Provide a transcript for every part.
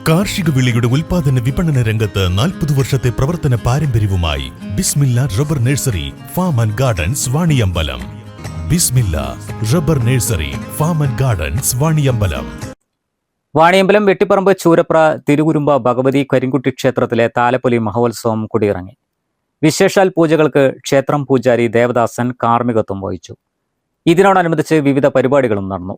കാർഷിക വിളയുടെ ഉൽപാദന വിപണന രംഗത്ത് 40 വർഷത്തെ പ്രവർത്തന പാരമ്പര്യവുമായി Bismillah rubber nursery farm and gardens Vaniyambalam. Bismillah rubber nursery farm and gardens Vaniyambalam. Vaniyambalam Vettipparamba Choorapra Thirukurumba Bhagavathi Karinkutty ക്ഷേത്രത്തിലെ താലപ്പൊലി മഹോത്സവം കൊടിയിറങ്ങി. വിശേഷാൽ പൂജകൾക്ക് ക്ഷേത്രം പൂജാരി ദേവദാസൻ കാർമ്മികത്വം വഹിച്ചു. ഇതിനോടനുബന്ധിച്ച് വിവിധ പരിപാടികളും നടന്നു.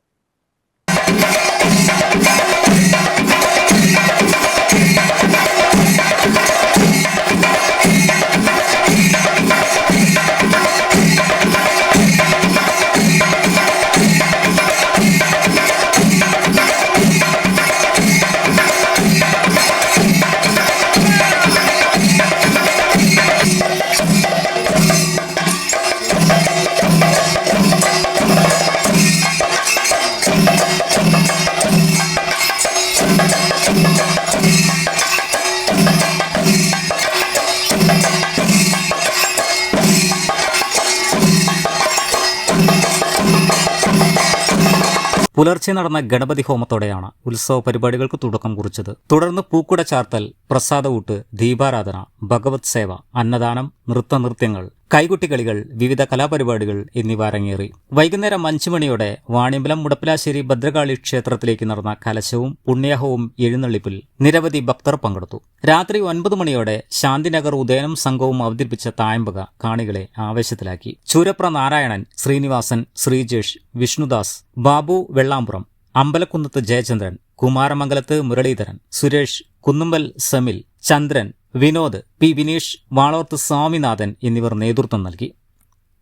പുലർച്ചെ നടന്ന ഗണപതി ഹോമത്തോടെയാണ് ഉത്സവ പരിപാടികൾക്ക് തുടക്കം കുറിച്ചത്. തുടർന്ന് പൂക്കുട ചാർത്തൽ, പ്രസാദഊട്ട്, ദീപാരാധന, ഭഗവത് സേവ, അന്നദാനം, നൃത്തനൃത്യങ്ങൾ, കൈകുട്ടികളികൾ, വിവിധ കലാപരിപാടികൾ എന്നിവ അരങ്ങേറി. വൈകുന്നേരം 5 മണിയോടെ വാണിയമ്പലം മുടപ്പിലാശ്ശേരി ഭദ്രകാളി ക്ഷേത്രത്തിലേക്ക് നടന്ന കലശവും പുണ്യാഹവും എഴുന്നള്ളിപ്പിൽ നിരവധി ഭക്തർ പങ്കെടുത്തു. രാത്രി 9 മണിയോടെ ശാന്തിനഗർ ഉദയനം സംഘവും അവതരിപ്പിച്ച തായമ്പക കാണികളെ ആവേശത്തിലാക്കി. ചൂരപ്ര നാരായണൻ, ശ്രീനിവാസൻ, ശ്രീജേഷ്, വിഷ്ണുദാസ്, ബാബു വെള്ളാമ്പുറം, അമ്പലക്കുന്നത്ത് ജയചന്ദ്രൻ, കുമാരമംഗലത്ത് മുരളീധരൻ, സുരേഷ്, കുന്നുമ്പൽ സമിൽ, ചന്ദ്രൻ, വിനോദ്, പി വിനീഷ്, വാളോർത്ത് സ്വാമിനാഥൻ എന്നിവർ നേതൃത്വം നൽകി.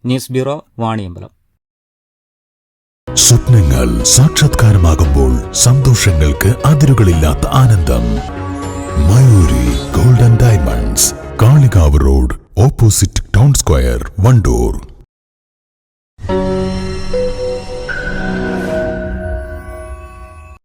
News bureau, Vaniyambalam. സ്വപ്നങ്ങൾ സാക്ഷാത്കാരമാകുമ്പോൾ സന്തോഷങ്ങൾക്ക് അതിരുകളില്ലാത്ത ആനന്ദം. Mayuri golden diamonds, Kalikavu road, opposite town square, Wandoor.